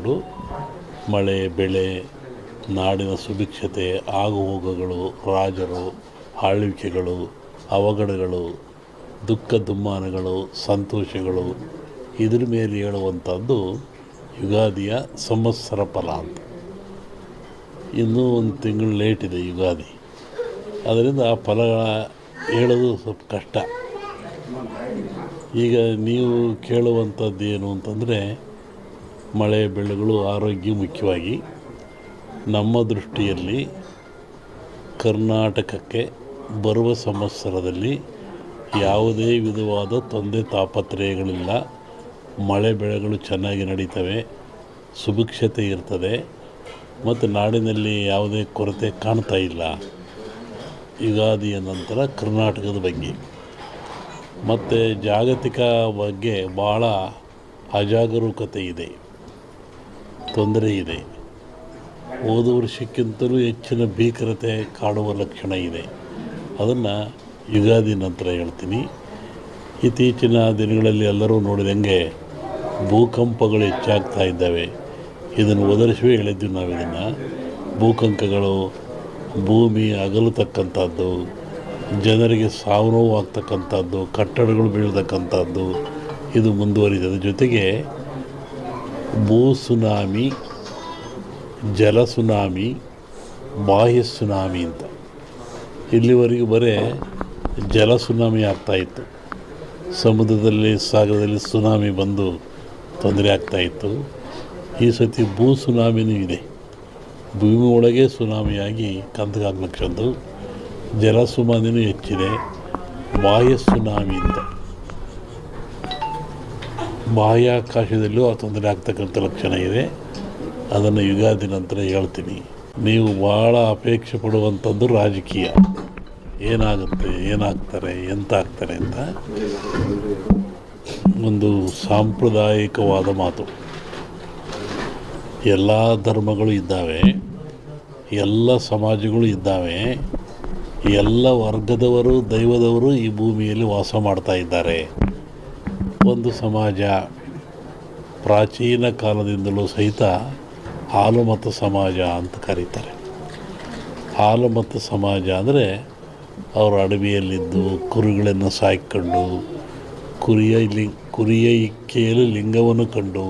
ಮಾಡಿಕೊಂಡು ಮಳೆ ಬೆಳೆ ನಾಡಿನ ಸುಭಿಕ್ಷತೆ ಆಗುಹೋಗುಗಳು ರಾಜರು ಆಳ್ವಿಕೆಗಳು ಅವಘಡಗಳು ದುಃಖ ದುಮ್ಮಾನಗಳು ಸಂತೋಷಗಳು ಇದ್ರ ಮೇಲೆ ಹೇಳುವಂಥದ್ದು ಯುಗಾದಿಯ ಸಂವತ್ಸರ ಫಲ ಅಂತ. ಇನ್ನೂ ಒಂದು ತಿಂಗಳು ಲೇಟ್ ಇದೆ ಯುಗಾದಿ, ಅದರಿಂದ ಆ ಫಲಗಳ ಹೇಳೋದು ಸ್ವಲ್ಪ ಕಷ್ಟ. ಈಗ ನೀವು ಕೇಳುವಂಥದ್ದು ಏನು ಅಂತಂದರೆ ಮಳೆ ಬೆಳೆಗಳು ಆರೋಗ್ಯ ಮುಖ್ಯವಾಗಿ ನಮ್ಮ ದೃಷ್ಟಿಯಲ್ಲಿ ಕರ್ನಾಟಕಕ್ಕೆ ಬರುವ ಸಂವತ್ಸರದಲ್ಲಿ ಯಾವುದೇ ವಿಧವಾದ ತೊಂದರೆ ತಾಪತ್ರಯಗಳಿಲ್ಲ. ಮಳೆ ಬೆಳೆಗಳು ಚೆನ್ನಾಗಿ ನಡೀತವೆ, ಸುಭಿಕ್ಷತೆ ಇರ್ತದೆ ಮತ್ತು ನಾಡಿನಲ್ಲಿ ಯಾವುದೇ ಕೊರತೆ ಕಾಣ್ತಾ ಇಲ್ಲ. ಯುಗಾದಿಯ ನಂತರ ಕರ್ನಾಟಕದ ಬಗ್ಗೆ ಮತ್ತು ಜಾಗತಿಕ ಬಗ್ಗೆ ಭಾಳ ಅಜಾಗರೂಕತೆ ಇದೆ, ತೊಂದರೆ ಇದೆ. ಹೋದ ವರ್ಷಕ್ಕಿಂತಲೂ ಹೆಚ್ಚಿನ ಭೀಕರತೆ ಕಾಡುವ ಲಕ್ಷಣ ಇದೆ. ಅದನ್ನು ಯುಗಾದಿ ನಂತರ ಹೇಳ್ತೀನಿ. ಇತ್ತೀಚಿನ ದಿನಗಳಲ್ಲಿ ಎಲ್ಲರೂ ನೋಡಿದಂಗೆ ಭೂಕಂಪಗಳು ಹೆಚ್ಚಾಗ್ತಾ ಇದ್ದಾವೆ. ಇದನ್ನು ಒದರಿಸುವೇ ಹೇಳಿದ್ವಿ ನಾವು. ಇದನ್ನು ಭೂಕಂಪಗಳು, ಭೂಮಿ ಅಗಲತಕ್ಕಂಥದ್ದು, ಜನರಿಗೆ ಸಾವು ನೋವು ಆಗ್ತಕ್ಕಂಥದ್ದು, ಕಟ್ಟಡಗಳು ಬೀಳ್ತಕ್ಕಂಥದ್ದು ಇದು ಮುಂದುವರಿದ ಜೊತೆಗೆ ಭೂ ಸುನಾಮಿ, ಜಲ ಸುನಾಮಿ, ಬಾಹ್ಯ ಸುನಾಮಿ ಅಂತ ಇಲ್ಲಿವರೆಗೂ ಬರೀ ಜಲ ಸುನಾಮಿ ಆಗ್ತಾಯಿತ್ತು. ಸಮುದ್ರದಲ್ಲಿ ಸಾಗರದಲ್ಲಿ ಸುನಾಮಿ ಬಂದು ತೊಂದರೆ ಆಗ್ತಾಯಿತ್ತು. ಈ ಸತಿ ಭೂ ಸುನಾಮಿನೂ ಇದೆ. ಭೂಮಿ ಒಳಗೆ ಸುನಾಮಿಯಾಗಿ ಕಂದಗಾಗ್ಲಕ್ಷದ್ದು. ಜಲ ಸುನಾಮಿನೂ ಹೆಚ್ಚಿದೆ. ಬಾಹ್ಯ ಸುನಾಮಿ ಅಂತ ಬಾಹ್ಯಾಕಾಶದಲ್ಲೂ ಆ ತೊಂದರೆ ಆಗ್ತಕ್ಕಂಥ ಲಕ್ಷಣ ಇದೆ. ಅದನ್ನು ಯುಗಾದಿ ನಂತರ ಹೇಳ್ತೀನಿ. ನೀವು ಭಾಳ ಅಪೇಕ್ಷೆ ಪಡುವಂಥದ್ದು ರಾಜಕೀಯ, ಏನಾಗುತ್ತೆ, ಏನಾಗ್ತಾರೆ, ಎಂತ ಆಗ್ತಾರೆ ಅಂತ. ಒಂದು ಸಾಂಪ್ರದಾಯಿಕವಾದ ಮಾತು. ಎಲ್ಲ ಧರ್ಮಗಳು ಇದ್ದಾವೆ, ಎಲ್ಲ ಸಮಾಜಗಳು ಇದ್ದಾವೆ, ಎಲ್ಲ ವರ್ಗದವರು ದೈವದವರು ಈ ಭೂಮಿಯಲ್ಲಿ ವಾಸ ಮಾಡ್ತಾ ಇದ್ದಾರೆ. ಒಂದು ಸಮಾಜ ಪ್ರಾಚೀನ ಕಾಲದಿಂದಲೂ ಸಹಿತ ಹಾಲುಮತ ಸಮಾಜ ಅಂತ ಕರೀತಾರೆ. ಹಾಲುಮತ ಸಮಾಜ ಅಂದರೆ ಅವರು ಅಡವಿಯಲ್ಲಿದ್ದು ಕುರಿಗಳನ್ನು ಸಾಕಿಕೊಂಡು ಕುರಿಯ ಇಕ್ಕೆಯಲ್ಲಿ ಲಿಂಗವನ್ನು ಕಂಡು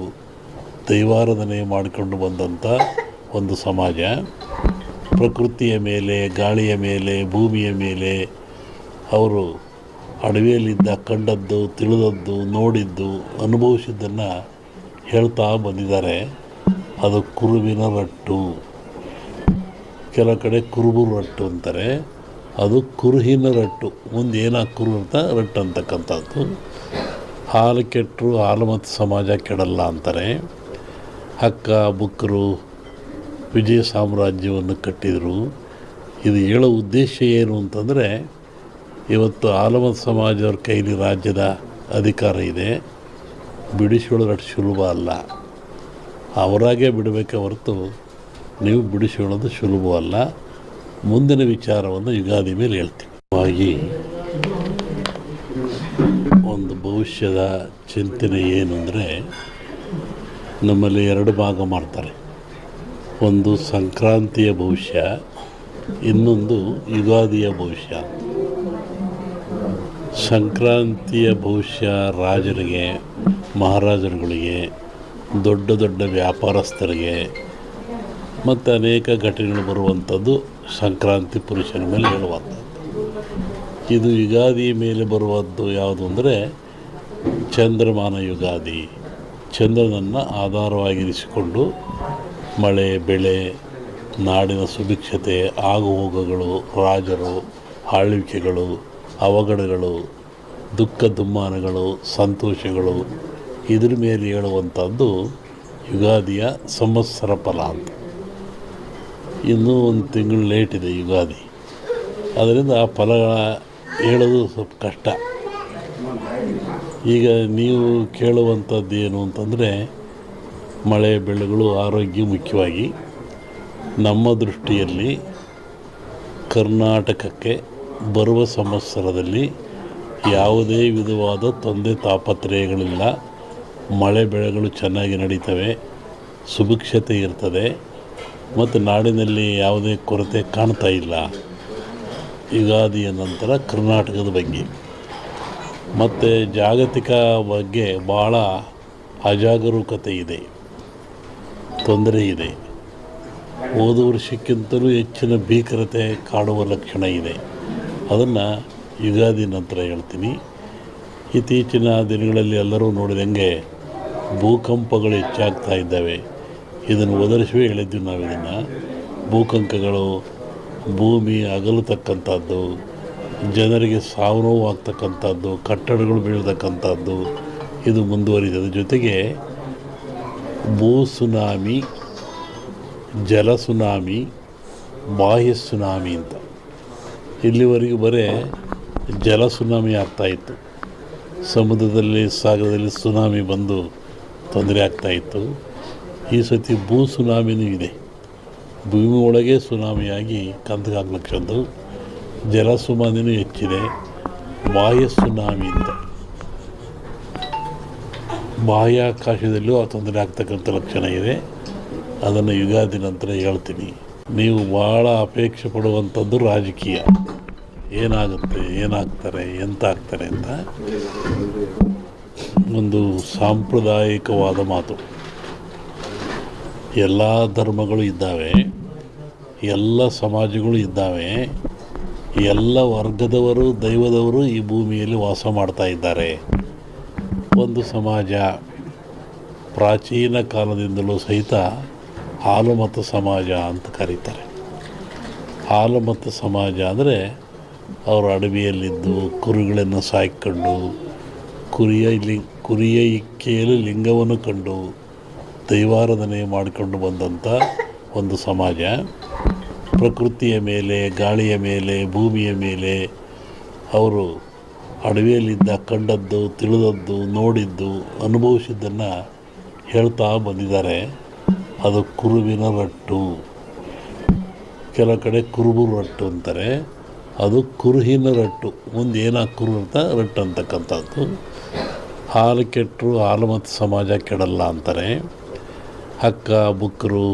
ದೈವಾರಾಧನೆ ಮಾಡಿಕೊಂಡು ಬಂದಂಥ ಒಂದು ಸಮಾಜ. ಪ್ರಕೃತಿಯ ಮೇಲೆ, ಗಾಳಿಯ ಮೇಲೆ, ಭೂಮಿಯ ಮೇಲೆ ಅವರು ಅಡವಿಯಲ್ಲಿದ್ದ ಕಂಡದ್ದು, ತಿಳಿದದ್ದು, ನೋಡಿದ್ದು, ಅನುಭವಿಸಿದ್ದನ್ನು ಹೇಳ್ತಾ ಬಂದಿದ್ದಾರೆ. ಅದು ಕುರುವಿನ ರಟ್ಟು, ಕೆಲವು ಕಡೆ ಕುರುಬು ರಟ್ಟು ಅಂತಾರೆ. ಅದು ಕುರುಹಿನ ರಟ್ಟು, ಮುಂದೆ ಏನಾಗಿ ಕುರು ಅಂತ ರಟ್ಟು ಅಂತಕ್ಕಂಥದ್ದು. ಹಾಲು ಕೆಟ್ಟರು ಹಾಲು ಮತ್ತು ಸಮಾಜ ಕೆಡಲ್ಲ ಅಂತಾರೆ. ಹಕ್ಕ ಬುಕ್ಕರು ವಿಜಯ ಸಾಮ್ರಾಜ್ಯವನ್ನು ಕಟ್ಟಿದರು. ಇದು ಹೇಳೋ ಉದ್ದೇಶ ಏನು ಅಂತಂದರೆ, ಇವತ್ತು ಆಲಮತ ಸಮಾಜದವ್ರ ಕೈಲಿ ರಾಜ್ಯದ ಅಧಿಕಾರ ಇದೆ. ಬಿಡಿಸಿಕೊಳ್ಳೋದು ಅಷ್ಟು ಸುಲಭ ಅಲ್ಲ. ಅವರಾಗೇ ಬಿಡಬೇಕೆ ಹೊರತು ನೀವು ಬಿಡಿಸಿಕೊಳ್ಳೋದು ಸುಲಭವಲ್ಲ. ಮುಂದಿನ ವಿಚಾರವನ್ನು ಯುಗಾದಿ ಮೇಲೆ ಹೇಳ್ತೀನಿ. ಹಾಗಾಗಿ ಒಂದು ಭವಿಷ್ಯದ ಚಿಂತನೆ ಏನು ಅಂದರೆ, ನಮ್ಮಲ್ಲಿ ಎರಡು ಭಾಗ ಮಾಡ್ತಾರೆ. ಒಂದು ಸಂಕ್ರಾಂತಿಯ ಭವಿಷ್ಯ, ಇನ್ನೊಂದು ಯುಗಾದಿಯ ಭವಿಷ್ಯ. ಸಂಕ್ರಾಂತಿಯ ಭವಿಷ್ಯ ರಾಜರಿಗೆ, ಮಹಾರಾಜರುಗಳಿಗೆ, ದೊಡ್ಡ ದೊಡ್ಡ ವ್ಯಾಪಾರಸ್ಥರಿಗೆ ಮತ್ತು ಅನೇಕ ಘಟನೆಗಳು ಬರುವಂಥದ್ದು ಸಂಕ್ರಾಂತಿ ಪುರುಷನ ಮೇಲೆ ಹೇಳುವಂಥದ್ದು. ಇದು ಯುಗಾದಿ ಮೇಲೆ ಬರುವದ್ದು ಯಾವುದು ಅಂದರೆ ಚಂದ್ರಮಾನ ಯುಗಾದಿ. ಚಂದ್ರನನ್ನು ಆಧಾರವಾಗಿರಿಸಿಕೊಂಡು ಮಳೆ ಬೆಳೆ ನಾಡಿನ ಸುಭಿಕ್ಷತೆ ಆಗುಹೋಗುಗಳು ರಾಜರು ಆಳ್ವಿಕೆಗಳು ಅವಘಡಗಳು ದುಃಖ ದುಮ್ಮಾನಗಳು ಸಂತೋಷಗಳು ಇದ್ರ ಮೇಲೆ ಹೇಳುವಂಥದ್ದು ಯುಗಾದಿಯ ಸಂವತ್ಸರ ಫಲ ಅಂತ. ಇನ್ನೂ ಒಂದು ತಿಂಗಳು ಲೇಟ್ ಇದೆ ಯುಗಾದಿ, ಅದರಿಂದ ಆ ಫಲಗಳ ಹೇಳೋದು ಸ್ವಲ್ಪ ಕಷ್ಟ. ಈಗ ನೀವು ಕೇಳುವಂಥದ್ದು ಏನು ಅಂತಂದರೆ ಮಳೆ ಬೆಳೆಗಳು ಆರೋಗ್ಯ ಮುಖ್ಯವಾಗಿ ನಮ್ಮ ದೃಷ್ಟಿಯಲ್ಲಿ ಕರ್ನಾಟಕಕ್ಕೆ ಬರುವ ಸಂವತ್ಸರದಲ್ಲಿ ಯಾವುದೇ ವಿಧವಾದ ತೊಂದರೆ ತಾಪತ್ರಯಗಳಿಲ್ಲ. ಮಳೆ ಬೆಳೆಗಳು ಚೆನ್ನಾಗಿ ನಡೀತವೆ, ಸುಭಿಕ್ಷತೆ ಇರ್ತದೆ ಮತ್ತು ನಾಡಿನಲ್ಲಿ ಯಾವುದೇ ಕೊರತೆ ಕಾಣ್ತಾ ಇಲ್ಲ. ಯುಗಾದಿಯ ನಂತರ ಕರ್ನಾಟಕದ ಬಗ್ಗೆ ಮತ್ತು ಜಾಗತಿಕ ಬಗ್ಗೆ ಭಾಳ ಅಜಾಗರೂಕತೆ ಇದೆ, ತೊಂದರೆ ಇದೆ. ಹೋದ ವರ್ಷಕ್ಕಿಂತಲೂ ಹೆಚ್ಚಿನ ಭೀಕರತೆ ಕಾಡುವ ಲಕ್ಷಣ ಇದೆ. ಅದನ್ನು ಯುಗಾದಿ ನಂತರ ಹೇಳ್ತೀನಿ. ಇತ್ತೀಚಿನ ದಿನಗಳಲ್ಲಿ ಎಲ್ಲರೂ ನೋಡಿದಂಗೆ ಭೂಕಂಪಗಳು ಹೆಚ್ಚಾಗ್ತಾ ಇದ್ದಾವೆ. ಇದನ್ನು ಒದರಿಸುವೇ ಹೇಳಿದ್ವಿ ನಾವು. ಇದನ್ನು ಭೂಕಂಪಗಳು, ಭೂಮಿ ಅಗಲತಕ್ಕಂಥದ್ದು, ಜನರಿಗೆ ಸಾವು ನೋವು ಆಗ್ತಕ್ಕಂಥದ್ದು, ಕಟ್ಟಡಗಳು ಬೀಳ್ತಕ್ಕಂಥದ್ದು ಇದು ಮುಂದುವರಿದ ಜೊತೆಗೆ ಭೂ ಸುನಾಮಿ, ಜಲ ಸುನಾಮಿ, ಬಾಹ್ಯ ಸುನಾಮಿ ಅಂತ ಇಲ್ಲಿವರೆಗೂ ಬರೀ ಜಲ ಸುನಾಮಿ ಆಗ್ತಾಯಿತ್ತು. ಸಮುದ್ರದಲ್ಲಿ, ಸಾಗರದಲ್ಲಿ ಸುನಾಮಿ ಬಂದು ತೊಂದರೆ ಆಗ್ತಾಯಿತ್ತು. ಈ ಸತಿ ಭೂ ಸುನಾಮಿನೂ ಇದೆ. ಭೂಮಿ ಒಳಗೆ ಸುನಾಮಿಯಾಗಿ ಕಂದಗಾಗ್ಲಕ್ಕಂದು ಜಲ ಸುನಾಮಿನೂ ಹೆಚ್ಚಿದೆ. ಬಾಹ್ಯ ಸುನಾಮಿ ಅಂತ ಬಾಹ್ಯಾಕಾಶದಲ್ಲೂ ತೊಂದರೆ ಆಗ್ತಕ್ಕಂಥ ಲಕ್ಷಣ ಇದೆ. ಅದನ್ನು ಯುಗಾದಿ ನಂತರ ಹೇಳ್ತೀನಿ. ನೀವು ಭಾಳ ಅಪೇಕ್ಷೆ ಪಡುವಂಥದ್ದು ರಾಜಕೀಯ. ಏನಾಗುತ್ತೆ, ಏನಾಗ್ತಾರೆ, ಎಂತ ಆಗ್ತಾರೆ ಅಂತ ಒಂದು ಸಾಂಪ್ರದಾಯಿಕವಾದ ಮಾತು. ಎಲ್ಲ ಧರ್ಮಗಳು ಇದ್ದಾವೆ, ಎಲ್ಲ ಸಮಾಜಗಳು ಇದ್ದಾವೆ, ಎಲ್ಲ ವರ್ಗದವರು, ದೈವದವರು ಈ ಭೂಮಿಯಲ್ಲಿ ವಾಸ ಮಾಡ್ತಾ ಇದ್ದಾರೆ. ಒಂದು ಸಮಾಜ ಪ್ರಾಚೀನ ಕಾಲದಿಂದಲೂ ಸಹಿತ ಹಾಲುಮತ ಸಮಾಜ ಅಂತ ಕರೀತಾರೆ. ಹಾಲುಮತ ಸಮಾಜ ಅಂದರೆ ಅವರು ಅಡವಿಯಲ್ಲಿದ್ದು ಕುರಿಗಳನ್ನು ಸಾಯ್ಕೊಂಡು ಕುರಿಯ ಇಕ್ಕೆಯಲ್ಲಿ ಲಿಂಗವನ್ನು ಕಂಡು ದೈವಾರಾಧನೆ ಮಾಡಿಕೊಂಡು ಬಂದಂಥ ಒಂದು ಸಮಾಜ. ಪ್ರಕೃತಿಯ ಮೇಲೆ, ಗಾಳಿಯ ಮೇಲೆ, ಭೂಮಿಯ ಮೇಲೆ ಅವರು ಅಡವಿಯಲ್ಲಿದ್ದ ಕಂಡದ್ದು, ತಿಳಿದದ್ದು, ನೋಡಿದ್ದು, ಅನುಭವಿಸಿದ್ದನ್ನು ಹೇಳ್ತಾ ಬಂದಿದ್ದಾರೆ. ಅದು ಕುರುವಿನ ರಟ್ಟು, ಕೆಲವು ಕಡೆ ಕುರುಬು ರಟ್ಟು ಅಂತಾರೆ. ಅದು ಕುರುಹಿನ ರಟ್ಟು, ಮುಂದೆ ಏನಾಗಿ ಕುರು ಅಂತ ರಟ್ಟು ಅಂತಕ್ಕಂಥದ್ದು. ಹಾಲು ಕೆಟ್ಟರು ಹಾಲು ಮತ್ತು ಸಮಾಜ ಕೆಡಲ್ಲ ಅಂತಾರೆ. ಹಕ್ಕ ಬುಕ್ಕರು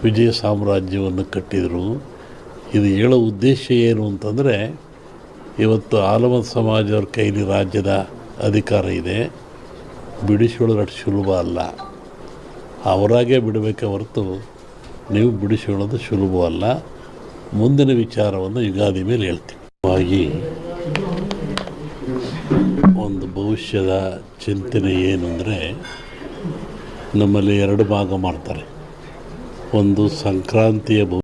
ವಿಜಯ ಸಾಮ್ರಾಜ್ಯವನ್ನು ಕಟ್ಟಿದರು. ಇದು ಹೇಳೋ ಉದ್ದೇಶ ಏನು ಅಂತಂದರೆ, ಇವತ್ತು ಹಾಲುಮತ ಸಮಾಜದವ್ರ ಕೈಲಿ ರಾಜ್ಯದ ಅಧಿಕಾರ ಇದೆ. ಬಿಡಿಸೋಳು ಅಷ್ಟು ಸುಲಭ ಅಲ್ಲ. ಅವರಾಗೇ ಬಿಡಬೇಕೆ ಹೊರತು ನೀವು ಬಿಡಿಸೋಳೋದು ಸುಲಭವಲ್ಲ. ಮುಂದಿನ ವಿಚಾರವನ್ನು ಯುಗಾದಿ ಮೇಲೆ ಹೇಳ್ತೀನಿ. ಹಾಗಾಗಿ ಒಂದು ಭವಿಷ್ಯದ ಚಿಂತನೆ ಏನು ಅಂದರೆ, ನಮ್ಮಲ್ಲಿ ಎರಡು ಭಾಗ ಮಾಡ್ತಾರೆ. ಒಂದು ಸಂಕ್ರಾಂತಿಯ